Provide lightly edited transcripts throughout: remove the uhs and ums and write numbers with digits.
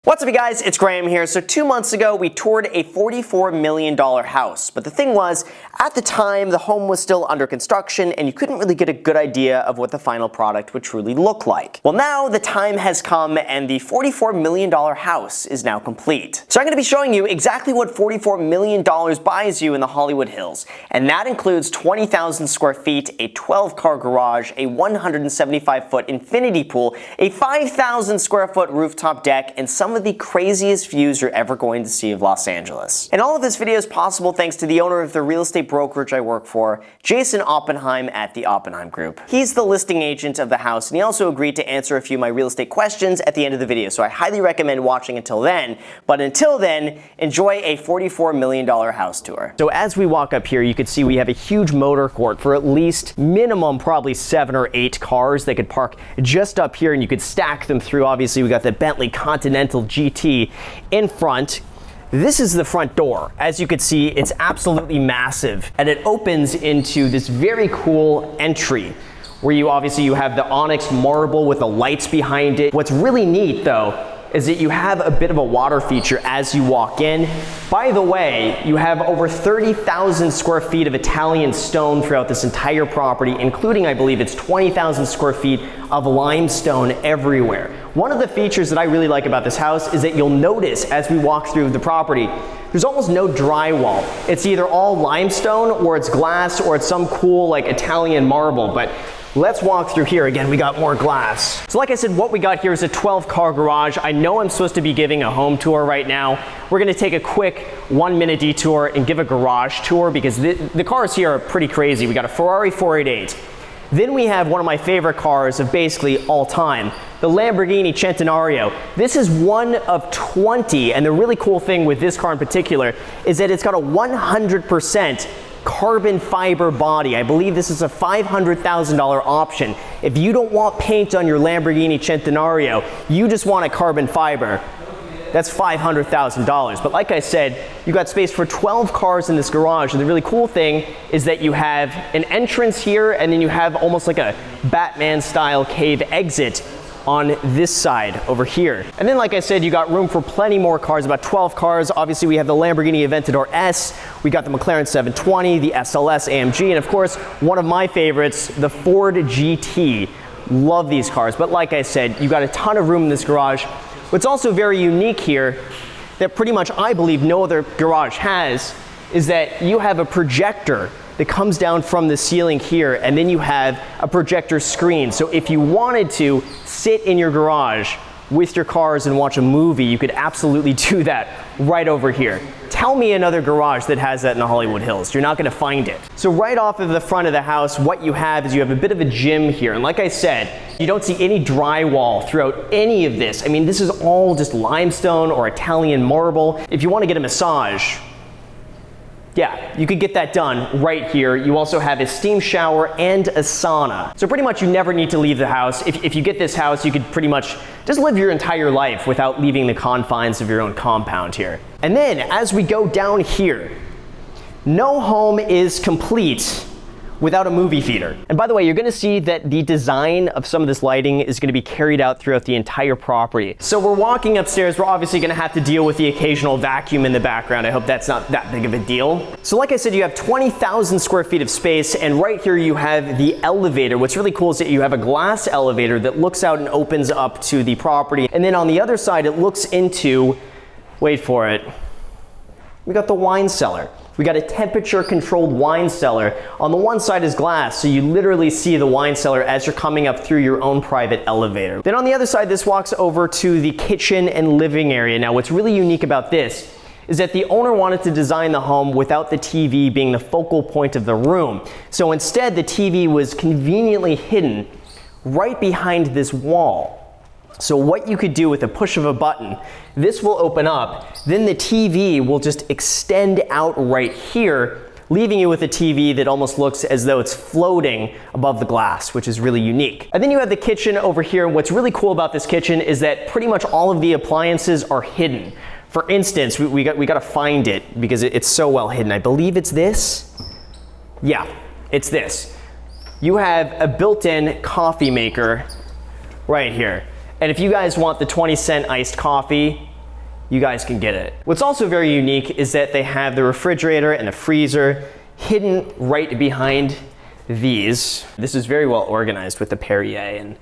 What's up, you guys? It's Graham here. So 2 months ago, we toured a $44 million house. But the thing was, at the time, the home was still under construction and you couldn't really get a good idea of what the final product would truly look like. Well, now the time has come and the $44 million house is now complete. So I'm going to be showing you exactly what $44 million buys you in the Hollywood Hills. And that includes 20,000 square feet, a 12-car garage, a 175-foot infinity pool, a 5,000 square foot rooftop deck, and some of the craziest views you're ever going to see of Los Angeles. And all of this video is possible thanks to the owner of the real estate brokerage I work for, Jason Oppenheim at the Oppenheim Group. He's the listing agent of the house, and he also agreed to answer a few of my real estate questions at the end of the video, so I highly recommend watching until then. But until then, enjoy a $44 million house tour. So as we walk up here, you can see we have a huge motor court for at least minimum probably 7 or 8 cars. They could park just up here and you could stack them through. Obviously, we got the Bentley Continental GT in front. This is the front door. As you can see, it's absolutely massive, and it opens into this very cool entry where you have the onyx marble with the lights behind it. What's really neat though is that you have a bit of a water feature as you walk in. By the way, you have over 30,000 square feet of Italian stone throughout this entire property, including, I believe it's 20,000 square feet of limestone everywhere. One of the features that I really like about this house is that you'll notice as we walk through the property, there's almost no drywall. It's either all limestone or it's glass or it's some cool like Italian marble, but let's walk through here. Again, we got more glass. So like I said, what we got here is a 12-car garage. I know I'm supposed to be giving a home tour right now. We're gonna take a quick 1-minute detour and give a garage tour because the cars here are pretty crazy. We got a Ferrari 488. Then we have one of my favorite cars of basically all time, the Lamborghini Centenario. This is one of 20, and the really cool thing with this car in particular is that it's got a 100% carbon fiber body. I believe this is a $500,000 option. If you don't want paint on your Lamborghini Centenario, you just want a carbon fiber, that's $500,000. But like I said, you got space for 12 cars in this garage, and the really cool thing is that you have an entrance here, and then you have almost like a Batman style cave exit on this side over here. And then like I said, you got room for plenty more cars, about 12 cars. Obviously we have the Lamborghini Aventador S, we got the McLaren 720, the SLS AMG, and of course one of my favorites, the Ford GT. Love these cars, but like I said, you got a ton of room in this garage. What's also very unique here that pretty much I believe no other garage has is that you have a projector that comes down from the ceiling here, and then you have a projector screen. So if you wanted to sit in your garage with your cars and watch a movie, you could absolutely do that right over here. Tell me another garage that has that in the Hollywood Hills. You're not gonna find it. So right off of the front of the house, what you have is you have a bit of a gym here. And like I said, you don't see any drywall throughout any of this. I mean, this is all just limestone or Italian marble. If you wanna get a massage, yeah, you could get that done right here. You also have a steam shower and a sauna. So pretty much you never need to leave the house. If you get this house, you could pretty much just live your entire life without leaving the confines of your own compound here. And then as we go down here, no home is complete without a movie theater. And by the way, you're gonna see that the design of some of this lighting is gonna be carried out throughout the entire property. So we're walking upstairs, we're obviously gonna have to deal with the occasional vacuum in the background. I hope that's not that big of a deal. So like I said, you have 20,000 square feet of space, and right here you have the elevator. What's really cool is that you have a glass elevator that looks out and opens up to the property. And then on the other side, it looks into, wait for it, we got the wine cellar. We got a temperature controlled wine cellar. On the one side is glass, so you literally see the wine cellar as you're coming up through your own private elevator. Then on the other side, this walks over to the kitchen and living area. Now what's really unique about this is that the owner wanted to design the home without the TV being the focal point of the room. So instead, the TV was conveniently hidden right behind this wall. So what you could do with a push of a button, this will open up, then the TV will just extend out right here, leaving you with a TV that almost looks as though it's floating above the glass, which is really unique. And then you have the kitchen over here. What's really cool about this kitchen is that pretty much all of the appliances are hidden. For instance, we got to find it because it's so well hidden. I believe it's this. Yeah, it's this. You have a built-in coffee maker right here. And if you guys want the 20-cent iced coffee, you guys can get it. What's also very unique is that they have the refrigerator and the freezer hidden right behind these. This is very well organized with the Perrier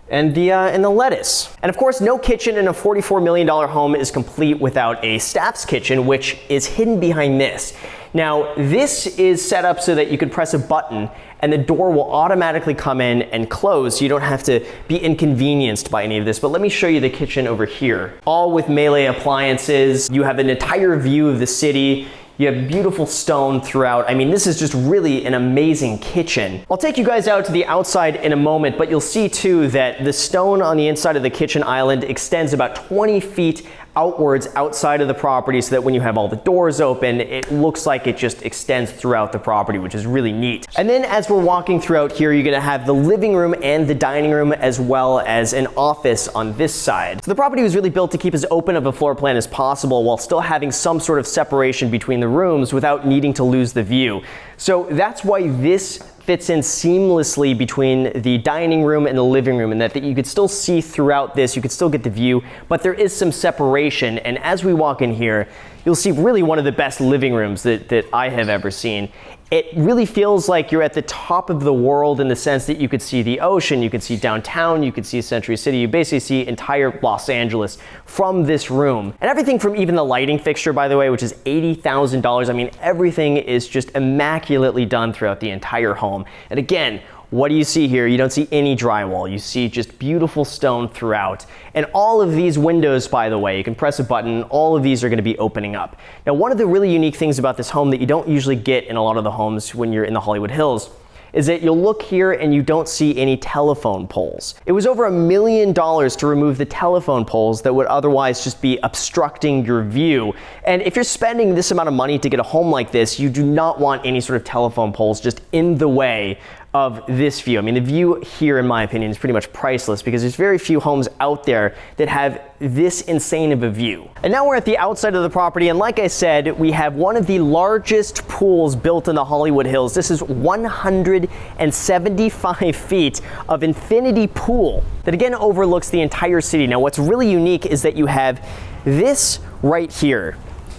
and the lettuce. And of course, no kitchen in a $44 million home is complete without a staff's kitchen, which is hidden behind this. Now, this is set up so that you can press a button and the door will automatically come in and close, so you don't have to be inconvenienced by any of this. But let me show you the kitchen over here. All with Melee appliances. You have an entire view of the city. You have beautiful stone throughout. I mean, this is just really an amazing kitchen. I'll take you guys out to the outside in a moment, but you'll see too that the stone on the inside of the kitchen island extends about 20 feet outwards outside of the property, so that when you have all the doors open, it looks like it just extends throughout the property, which is really neat. And then as we're walking throughout here, you're gonna have the living room and the dining room, as well as an office on this side. So the property was really built to keep as open of a floor plan as possible while still having some sort of separation between the rooms without needing to lose the view. So that's why this fits in seamlessly between the dining room and the living room, and that you could still see throughout this, you could still get the view, but there is some separation. And as we walk in here, you'll see really one of the best living rooms that I have ever seen. It really feels like you're at the top of the world in the sense that you could see the ocean, you could see downtown, you could see Century City, you basically see entire Los Angeles from this room. And everything from even the lighting fixture, by the way, which is $80,000, I mean, everything is just immaculately done throughout the entire home. And again, what do you see here? You don't see any drywall. You see just beautiful stone throughout. And all of these windows, by the way, you can press a button, all of these are going to be opening up. Now, one of the really unique things about this home that you don't usually get in a lot of the homes when you're in the Hollywood Hills is that you'll look here and you don't see any telephone poles. It was over $1 million to remove the telephone poles that would otherwise just be obstructing your view. And if you're spending this amount of money to get a home like this, you do not want any sort of telephone poles just in the way of this view. I mean, the view here, in my opinion, is pretty much priceless because there's very few homes out there that have this insane of a view. And now we're at the outside of the property, and like I said, we have one of the largest pools built in the Hollywood Hills. This is 175 feet of infinity pool that again overlooks the entire city. Now, what's really unique is that you have this right here.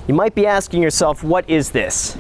You might be asking yourself, what is this?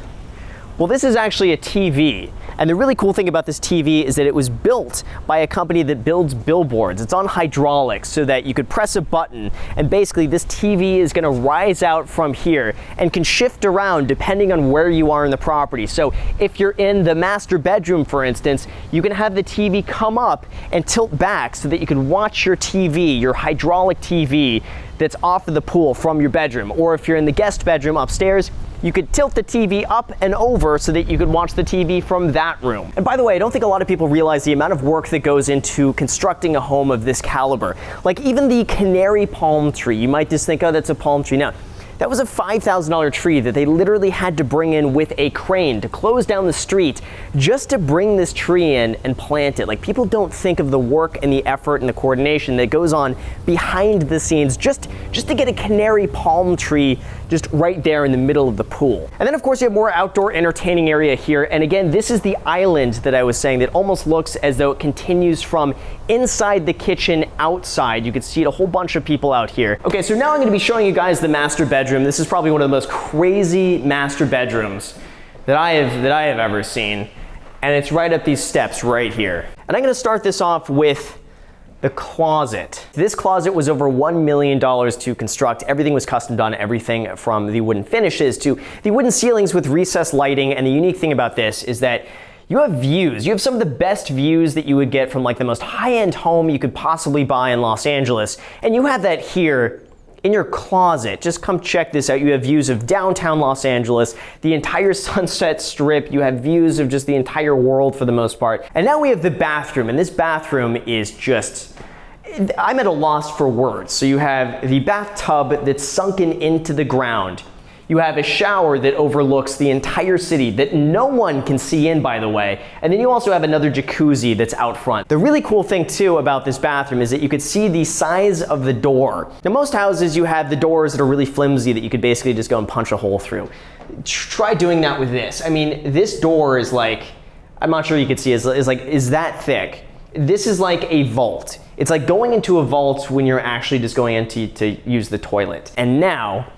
Well, this is actually a TV. And the really cool thing about this TV is that it was built by a company that builds billboards. It's on hydraulics so that you could press a button and basically this TV is gonna rise out from here and can shift around depending on where you are in the property. So if you're in the master bedroom, for instance, you can have the TV come up and tilt back so that you can watch your TV, your hydraulic TV that's off of the pool from your bedroom. Or if you're in the guest bedroom upstairs, you could tilt the TV up and over so that you could watch the TV from that room. And by the way, I don't think a lot of people realize the amount of work that goes into constructing a home of this caliber. Like even the canary palm tree, you might just think, oh, that's a palm tree. No, that was a $5,000 tree that they literally had to bring in with a crane to close down the street just to bring this tree in and plant it. Like, people don't think of the work and the effort and the coordination that goes on behind the scenes just to get a canary palm tree just right there in the middle of the pool. And then of course you have more outdoor entertaining area here. And again, this is the island that I was saying that almost looks as though it continues from inside the kitchen outside. You can see a whole bunch of people out here. Okay, so now I'm gonna be showing you guys the master bedroom. This is probably one of the most crazy master bedrooms that I have ever seen. And it's right up these steps right here. And I'm gonna start this off with the closet. This closet was over $1 million to construct. Everything was custom done, everything from the wooden finishes to the wooden ceilings with recessed lighting. And the unique thing about this is that you have views. You have some of the best views that you would get from like the most high-end home you could possibly buy in Los Angeles. And you have that here in your closet. Just come check this out. You have views of downtown Los Angeles, the entire Sunset Strip. You have views of just the entire world for the most part. And now we have the bathroom, and this bathroom is just, I'm at a loss for words. So you have the bathtub that's sunken into the ground. You have a shower that overlooks the entire city that no one can see in, by the way. And then you also have another jacuzzi that's out front. The really cool thing too about this bathroom is that you could see the size of the door. Now, most houses you have the doors that are really flimsy that you could basically just go and punch a hole through. Try doing that with this. I mean, this door is like, I'm not sure you could see, is that thick. this is like a vault. It's like going into a vault when you're actually just going in to use the toilet. And now,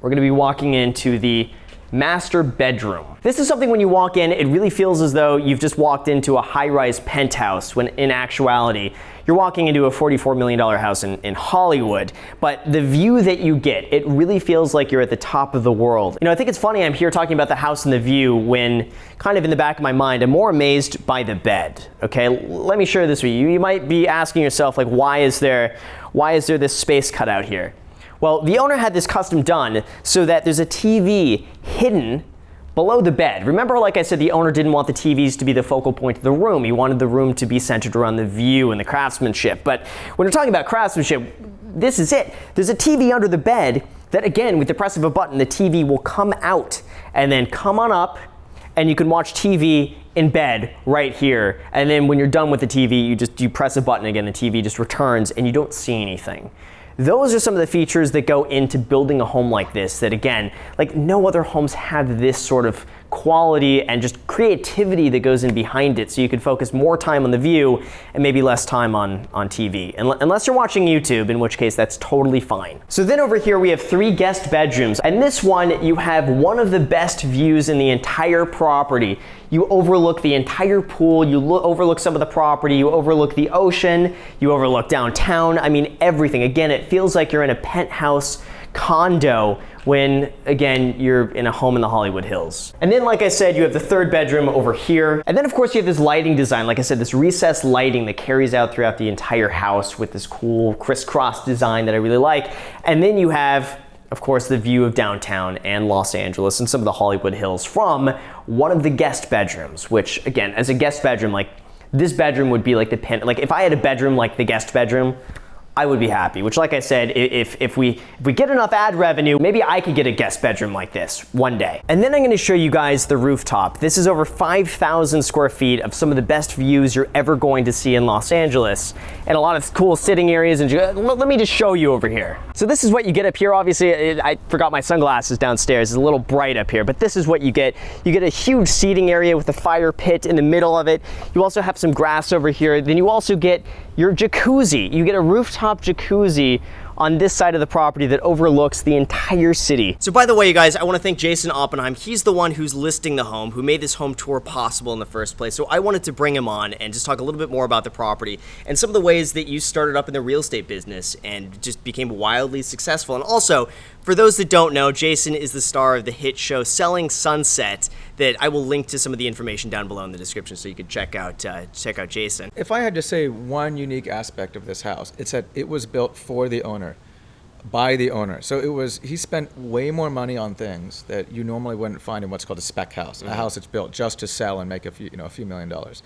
we're gonna be walking into the master bedroom. This is something when you walk in, it really feels as though you've just walked into a high-rise penthouse, when in actuality, you're walking into a $44 million house in Hollywood. But the view that you get, it really feels like you're at the top of the world. You know, I think it's funny I'm here talking about the house and the view when kind of in the back of my mind, I'm more amazed by the bed, okay? Let me share this with you. You might be asking yourself, like, why is there this space cut out here? Well, the owner had this custom done so that there's a TV hidden below the bed. Remember, like I said, the owner didn't want the TVs to be the focal point of the room. He wanted the room to be centered around the view and the craftsmanship. But when we're talking about craftsmanship, this is it. There's a TV under the bed that, again, with the press of a button, the TV will come out and then come on up, and you can watch TV in bed right here. And then when you're done with the TV, you press a button again, the TV just returns, and you don't see anything. Those are some of the features that go into building a home like this that, again, like no other homes have this sort of quality and just creativity that goes in behind it, so you can focus more time on the view and maybe less time on TV. Unless you're watching YouTube, in which case that's totally fine. So then over here we have 3 guest bedrooms, and this one you have one of the best views in the entire property. You overlook the entire pool, you overlook some of the property, you overlook the ocean, you overlook downtown. I mean, everything. Again, it feels like you're in a penthouse condo when, again, you're in a home in the Hollywood Hills. And then, like I said, you have the 3rd bedroom over here. And then, of course, you have this lighting design. Like I said, this recessed lighting that carries out throughout the entire house with this cool crisscross design that I really like. And then you have, of course, the view of downtown and Los Angeles and some of the Hollywood Hills from one of the guest bedrooms, which, again, as a guest bedroom, like, this bedroom would be like the pin. Like, if I had a bedroom like the guest bedroom, I would be happy, which, like I said, if we get enough ad revenue, maybe I could get a guest bedroom like this one day. And then I'm gonna show you guys the rooftop. This is over 5,000 square feet of some of the best views you're ever going to see in Los Angeles, and a lot of cool sitting areas. And let me just show you over here. So this is what you get up here. Obviously, I forgot my sunglasses downstairs. It's a little bright up here, but this is what you get. You get a huge seating area with a fire pit in the middle of it. You also have some grass over here. Then you also get your jacuzzi. You get a rooftop jacuzzi on this side of the property that overlooks the entire city. So by the way, you guys, I want to thank Jason Oppenheim. He's the one who's listing the home, who made this home tour possible in the first place. So I wanted to bring him on and just talk a little bit more about the property and some of the ways that you started up in the real estate business and just became wildly successful. And also, for those that don't know, Jason is the star of the hit show Selling Sunset, that I will link to some of the information down below in the description so you can check out Jason. If I had to say one unique aspect of this house, it's that it was built for the owner, by the owner. So he spent way more money on things that you normally wouldn't find in what's called a spec house, a house that's built just to sell and make a few $1,000,000.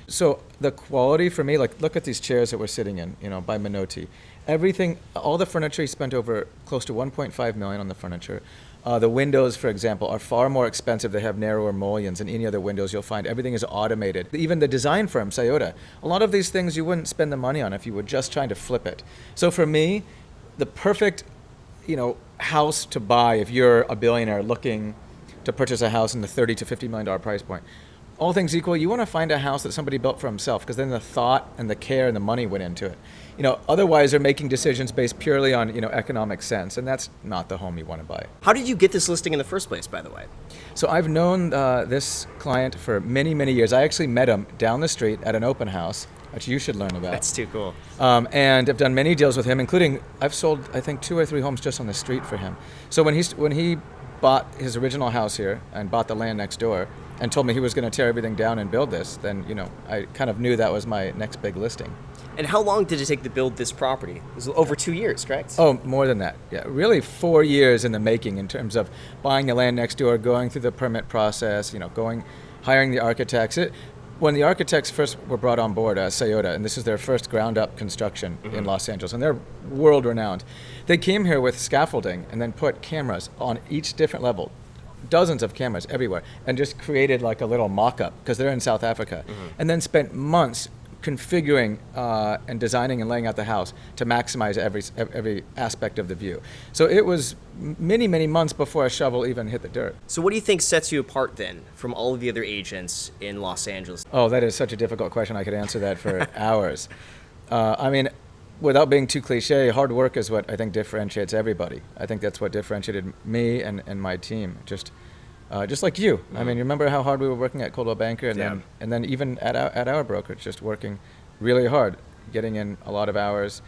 So the quality for me, like, look at these chairs that we're sitting in, by Minotti. Everything, all the furniture, he spent over close to $1.5 million on the furniture. The windows, for example, are far more expensive. They have narrower mullions than any other windows you'll find. Everything is automated. Even the design firm, Toyota, a lot of these things you wouldn't spend the money on if you were just trying to flip it. So for me, the perfect, house to buy if you're a billionaire looking to purchase a house in the $30 to $50 million price point. All things equal, you want to find a house that somebody built for himself, because then the thought and the care and the money went into it. Otherwise they're making decisions based purely on, economic sense, and that's not the home you want to buy. How did you get this listing in the first place, by the way? So I've known this client for many, many years. I actually met him down the street at an open house, which you should learn about. That's too cool. And I've done many deals with him, including I've sold, I think, 2 or 3 homes just on the street for him. So when he bought his original house here and bought the land next door and told me he was going to tear everything down and build this, then, I kind of knew that was my next big listing. And how long did it take to build this property? It was over 2 years, correct? Oh, more than that. Yeah, really 4 years in the making in terms of buying the land next door, going through the permit process, hiring the architects. When the architects first were brought on board, Toyota, and this is their first ground-up construction in Los Angeles, and they're world-renowned, they came here with scaffolding and then put cameras on each different level, dozens of cameras everywhere, and just created like a little mock-up, because they're in South Africa, and then spent months configuring and designing and laying out the house to maximize every aspect of the view. So it was many, many months before a shovel even hit the dirt. So what do you think sets you apart then from all of the other agents in Los Angeles? Oh, that is such a difficult question. I could answer that for hours. I mean, without being too cliche, hard work is what I think differentiates everybody. I think that's what differentiated me and my team. Just like you. I mean, you remember how hard we were working at Coldwell Banker, and then even at our brokerage, just working really hard, getting in a lot of hours.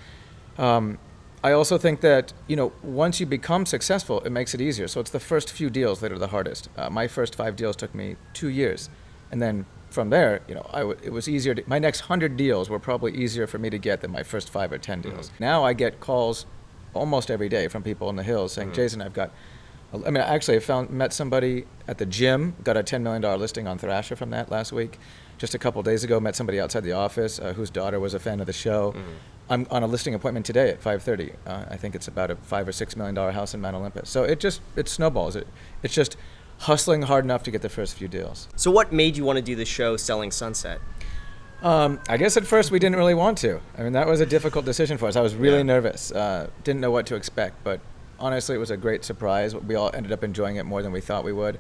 I also think that, once you become successful, it makes it easier. So it's the first few deals that are the hardest. My first 5 deals took me 2 years, and then from there, it was easier. My next 100 deals were probably easier for me to get than my first 5 or 10 deals. Now I get calls almost every day from people in the hills saying, Jason, actually, met somebody at the gym, got a $10 million listing on Thrasher from that last week. Just a couple days ago, met somebody outside the office whose daughter was a fan of the show. I'm on a listing appointment today at 5:30. I think it's about a $5 or $6 million house in Mount Olympus. So it snowballs. It's just hustling hard enough to get the first few deals. So what made you want to do the show Selling Sunset? I guess at first we didn't really want to. I mean, that was a difficult decision for us. I was really nervous. Didn't know what to expect, but honestly, it was a great surprise. We all ended up enjoying it more than we thought we would.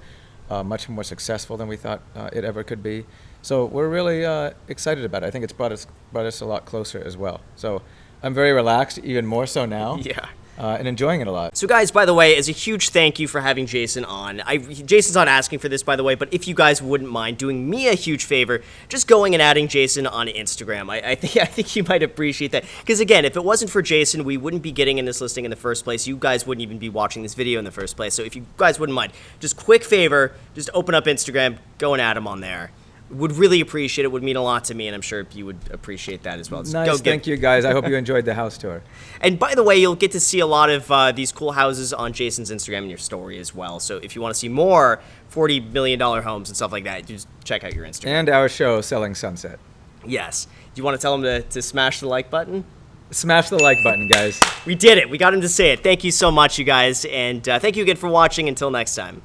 Much more successful than we thought it ever could be. So we're really excited about it. I think it's brought us a lot closer as well. So I'm very relaxed, even more so now. Yeah. And enjoying it a lot. So guys, by the way, as a huge thank you for having Jason on. Jason's not asking for this, by the way, but if you guys wouldn't mind doing me a huge favor, just going and adding Jason on Instagram. I think you might appreciate that. Because again, if it wasn't for Jason, we wouldn't be getting in this listing in the first place. You guys wouldn't even be watching this video in the first place. So if you guys wouldn't mind, just quick favor, just open up Instagram, go and add him on there. Would really appreciate it. Would mean a lot to me, and I'm sure you would appreciate that as well. Nice, thank you guys. I hope you enjoyed the house tour. And by the way, you'll get to see a lot of these cool houses on Jason's Instagram in your story as well. So if you want to see more $40 million homes and stuff like that, just check out your Instagram. And our show, Selling Sunset. Yes. Do you want to tell him to smash the like button? Smash the like button, guys. We did it. We got him to say it. Thank you so much, you guys. And thank you again for watching. Until next time.